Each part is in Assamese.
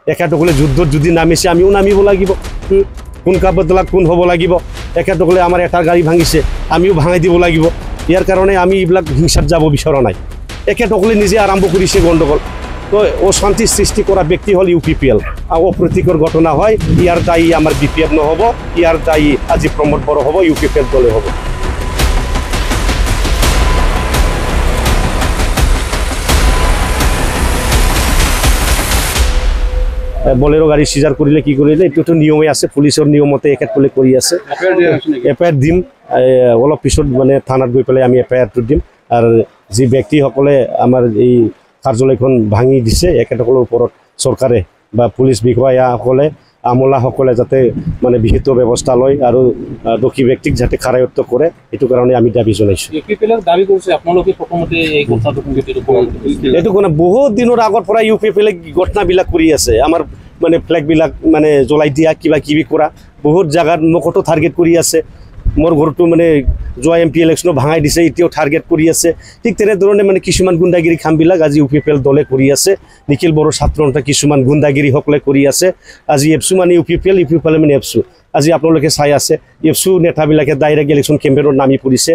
একেতকলে যুদ্ধত যদি নামিছে আমিও নামিব লাগিব কোন কাবদলা কোন হ'ব লাগিব একেতকলে আমাৰ এটা গাড়ী ভাঙিছে আমিও ভাঙাই দিব লাগিব ইয়াৰ কাৰণে আমি এইবিলাক হিংসাত যাব বিচৰা নাই একেতকলে নিজে আৰম্ভ কৰিছে গণ্ডগোল তো অশান্তি সৃষ্টি কৰা ব্যক্তি হ'ল UPPL আৰু অপ্ৰীতিকৰ ঘটনা হয় ইয়াৰ দায়ী আমাৰ BPF নহ'ব ইয়াৰ দায়ী আজি প্ৰমোদ বড়ো হ'ব UPPL দলে হ'ব বলেৰো গাড়ী সিজাৰ কৰিলে কি কৰিলে এইটো নিয়মে আছে পুলিচৰ নিয়মতে একেতকলে কৰি আছে এফআইআৰ দিম অলপ পিছত মানে থানাত গৈ পেলাই আমি এফআইআৰটো দিম আৰু যি ব্যক্তিসকলে আমাৰ এই কাৰ্যালয়খন ভাঙি দিছে একেতকলৰ ওপৰত চৰকাৰে বা পুলিচ বিষয়াসকলে আমলাসকলে যাতে মানে বিহিত ব্যৱস্থা লয় আৰু দোষী ব্যক্তিক যাতে কাৰায়ত্ব কৰে এইটো কাৰণে আমি দাবী জনাইছোঁ দাবী কৰিছে আপোনালোকে প্ৰথমতে এই কথাটো এইটো কোনো বহুত দিনৰ আগৰ পৰা UPPL ঘটনাবিলাক কৰি আছে আমাৰ মানে ফ্লেগবিলাক মানে জ্বলাই দিয়া কিবা কিবি কৰা বহুত জাগাত মুখতো টাৰ্গেট কৰি আছে মোৰ ঘৰটো মানে যোৱা MP ইলেকশ্যনত ভাঙাই দিছে এতিয়াও টাৰ্গেট কৰি আছে ঠিক তেনেধৰণে মানে কিছুমান গুণ্ডাগিৰি কামবিলাক আজি UPPL দলে কৰি আছে নিখিল বড়ো ছাত্ৰসন্থা কিছুমান গুণ্ডাগিৰিসকলে কৰি আছে আজি এপছু মানে UPPL মানে এপছু আজি আপোনালোকে চাই আছে এপছু নেতাবিলাকে ডাইৰেক্ট ইলেকশ্যন কেম্পেইনত নামি পৰিছে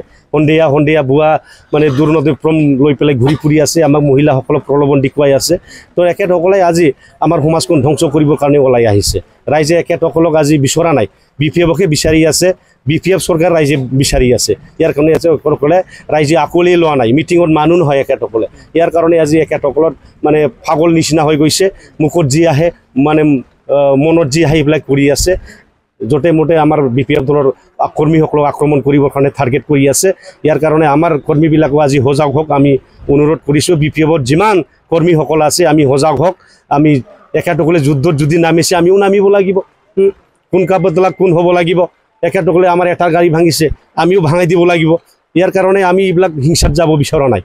সন্ধিয়া ভুৱা মানে দুৰ্নীতিপ্ৰম লৈ পেলাই ঘূৰি ফুৰি আছে আমাক মহিলাসকলক প্ৰলোভন দেখুৱাই আছে তো একেসকলে আজি আমাৰ সমাজখন ধ্বংস কৰিবৰ কাৰণে ওলাই আহিছে ৰাইজে একেসকলক আজি বিচৰা নাই BPFকে বিচাৰি আছে BPF চৰকাৰ ৰাইজে বিচাৰি আছে ইয়াৰ কাৰণে একেসকলে ৰাইজে আকোৱালি লোৱা নাই মিটিঙত মানুহ নহয় একেসকলে ইয়াৰ কাৰণে আজি একেসকলত মানে পাগল নিচিনা হৈ গৈছে মুখত যি আহে মানে মনত যি আহে এইবিলাক কৰি আছে য'তে মতে আমাৰ BPF দলৰ কৰ্মীসকলক আক্ৰমণ কৰিবৰ কাৰণে টাৰ্গেট কৰি আছে ইয়াৰ কাৰণে আমাৰ কৰ্মীবিলাকো আজি সজাগ হওক আমি অনুৰোধ কৰিছোঁ BPFৰ যিমান কৰ্মীসকল আছে আমি সজাগ হওক আমি একেতকলে যুদ্ধত যদি নামিছে আমিও নামিব লাগিব কোন কাবদলা কোন হ'ব লাগিব একেতকলে আমাৰ এটা গাড়ী ভাঙিছে আমিও ভাঙাই দিব লাগিব ইয়াৰ কাৰণে আমি এইবিলাক হিংসাত যাব বিচৰা নাই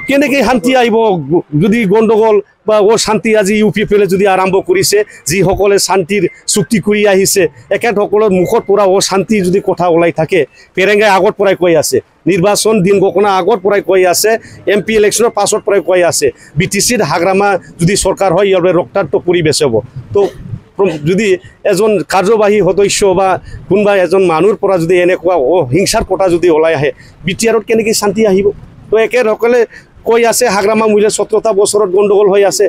কেনেকৈ শান্তি আহিব যদি গণ্ডগোল বা অশান্তি আজি UPPL যদি আৰম্ভ কৰিছে যিসকলে শান্তিৰ চুক্তি কৰি আহিছে একেসকলৰ মুখত পৰা অশান্তি যদি কথা ওলাই থাকে পেৰেংগাই আগৰ পৰাই কৈ আছে নিৰ্বাচন দিন গণনা আগৰ পৰাই কৈ আছে MP ইলেকশ্যনৰ পাছৰ পৰাই কৈ আছে BTCৰ হাগ্ৰামা যদি চৰকাৰ হয় ইয়াৰ ৰক্তাক্ত পৰিবেশ হ'ব তো যদি এজন কাৰ্যবাহী সদস্য বা কোনোবা এজন মানুহৰ পৰা যদি এনেকুৱা হিংসাৰ কথা যদি ওলাই আহে BTRত কেনেকৈ শান্তি আহিব তো একেসকলে কৈ আছে হাগ্ৰামা মূল্য 17টা বছৰত গণ্ডগোল হৈ আছে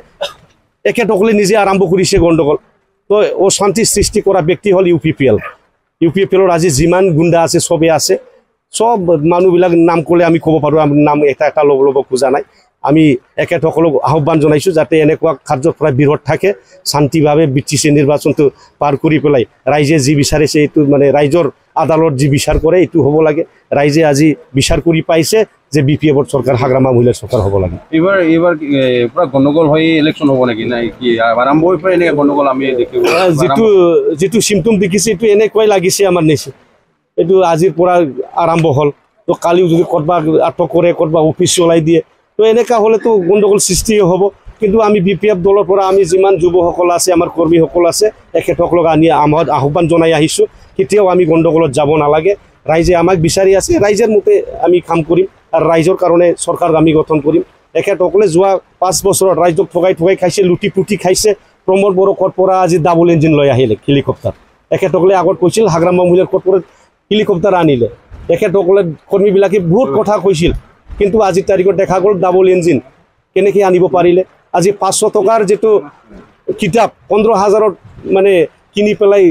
একেসকলে নিজে আৰম্ভ কৰিছে গণ্ডগোল তো অশান্তি সৃষ্টি কৰা ব্যক্তি হ'ল UPPLৰ আজি যিমান গুণ্ডা আছে চবেই আছে সব মানুহবিলাক নাম ক'লে আমি ক'ব পাৰোঁ আমি নাম এটা ল'ব খোজা নাই আমি একেসকলক আহ্বান জনাইছোঁ যাতে এনেকুৱা কাৰ্যৰ পৰা বিৰত থাকে শান্তিভাৱে BTC নিৰ্বাচনটো পাৰ কৰি পেলাই ৰাইজে যি বিচাৰিছে এইটো মানে ৰাইজৰ আদালত যি বিচাৰ কৰে এইটো হ'ব লাগে ৰাইজে আজি বিচাৰ কৰি পাইছে যে BPFৰ চৰকাৰ হাগ্ৰামা মহিলাৰ চৰকাৰ হ'ব লাগে এইবাৰ পুৰা গণ্ডগোল হৈ ইলেকশ্যন হ'ব নেকি নাই কি আৰম্ভ হৈ পৰা এনেকৈ গণ্ডগোল আমি দেখিব যিটো চিমটম দেখিছে এইটো এনেকুৱাই লাগিছে আমাৰ নিচে এইটো আজিৰ পৰা আৰম্ভ হ'ল তো কালিও যদি ক'ৰবা আটক কৰে ক'ৰবা অফিচ চলাই দিয়ে তো এনেকা হ'লেতো গণ্ডগোল সৃষ্টি হ'ব কিন্তু আমি BPF দলৰ পৰা আমি যিমান যুৱসকল আছে আমাৰ কৰ্মীসকল আছে একেসকলক আমি আহ্বান জনাই আহিছোঁ কেতিয়াও আমি গণ্ডগোলত যাব নালাগে ৰাইজে আমাক বিচাৰি আছে ৰাইজৰ মতে আমি কাম কৰিম আৰু ৰাইজৰ কাৰণে চৰকাৰ আমি গঠন কৰিম একেসকলে যোৱা 5 বছৰত ৰাইজক ঠগাই খাইছে লুটি পুটি খাইছে প্ৰমোদ বড়ো ক'ৰ পৰা আজি ডাবল ইঞ্জিন লৈ আহিলে হেলিকপ্টাৰ একেসকলে আগত কৈছিল হাগ্ৰামা মহিলাৰ ক'ৰ পৰা হেলিকপ্টাৰ আনিলে একেসকলে কৰ্মীবিলাকে বহুত কথা কৈছিল কিন্তু আজি তাৰিখত দেখা গ'ল ডাবল ইঞ্জিন কেনেকৈ আনিব পাৰিলে আজি 500 টকাৰ যেটো কিতাপ 15,000ত মানে কিনি পেলাই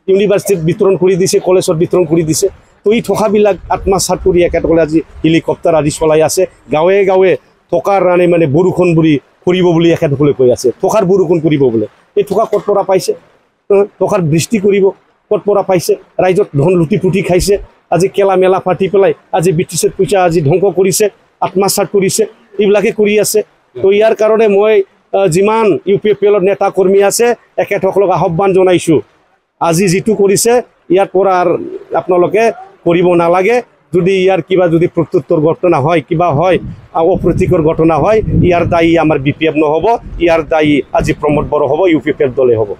ইউনিভাৰ্চিটিত বিতৰণ কৰি দিছে কলেজত বিতৰণ কৰি দিছে তো এই ঠকাবিলাক আত্মসাৎ কৰি একেসকলে আজি হেলিকপ্টাৰ আদি চলাই আছে গাঁৱে গাঁৱে ঠকাৰ ৰাণে মানে বৰষুণ বুলি কৰিব বুলি একেসকলে কৈ আছে ঠকাৰ বৰষুণ কৰিব বোলে এই ঠকা ক'ত পৰা পাইছে ঠকাৰ বৃষ্টি কৰিব ক'ত পৰা পাইছে ৰাইজত ধন লুটি পুটি খাইছে আজি কেলা মেলা ফাটি পেলাই আজি BTCৰ পইচা আজি ধ্বংস কৰিছে আত্মসাৎ কৰিছে এইবিলাকে কৰি আছে তো ইয়াৰ কাৰণে মই যিমান UPPLৰ নেতা কৰ্মী আছে একেসকলক আহ্বান জনাইছোঁ আজি যিটো কৰিছে ইয়াৰ পৰা আপোনালোকে কৰিব নালাগে যদি ইয়াৰ কিবা যদি প্ৰত্যুত্তৰ ঘটনা হয় কিবা হয় অপ্ৰীতিকৰ ঘটনা হয় ইয়াৰ দায়ী আমাৰ BPF নহ'ব ইয়াৰ দায়ী আজি প্ৰমোদ বড়ো হ'ব UPPL দলে হ'ব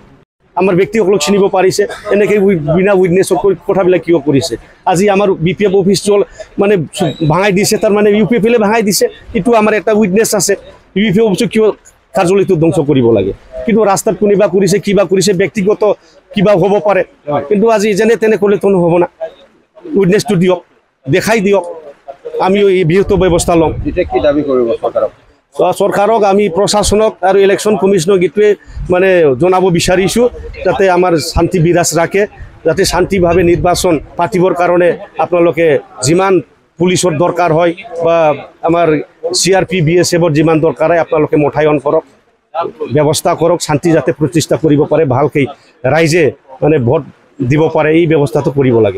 আমাৰ ব্যক্তিসকলক চিনিব পাৰিছে এনেকৈ বিনা উইটনেছৰ কথাবিলাক কিয় কৰিছে আজি আমাৰ BPF অফিচ চল মানে ভাঙাই দিছে তাৰ মানে UPPLে ভাঙাই দিছে এইটো আমাৰ এটা উইটনেছ আছে BPF অফিচ কিয় কাৰ্যালয়টো ধ্বংস কৰিব লাগে কিন্তু ৰাস্তাত কোনোবা কৰিছে কিবা কৰিছে ব্যক্তিগত কিবা হ'ব পাৰে কিন্তু আজি যেনে তেনে ক'লেতো নহ'ব না উইটনেছটো দিয়ক দেখাই দিয়ক আমিও এই বৃহৎ ব্যৱস্থা ল'ম এতিয়া কি দাবী কৰিব চৰকাৰক চৰকাৰক আমি প্ৰশাসনক আৰু ইলেকশ্যন কমিশ্যনক এইটোৱে মানে জনাব বিচাৰিছোঁ যাতে আমাৰ শান্তি বিৰাজ ৰাখে যাতে শান্তিভাৱে নিৰ্বাচন পাতিবৰ কাৰণে আপোনালোকে যিমান পুলিচৰ দৰকাৰ হয় বা আমাৰ CRP BSFৰ যিমান দৰকাৰ হয় আপোনালোকে মোতায়েন কৰক ব্যৱস্থা কৰক শান্তি যাতে প্ৰতিষ্ঠা কৰিব পাৰে ভালকৈ ৰাইজে মানে ভোট দিব পাৰে এই ব্যৱস্থাটো কৰিব লাগে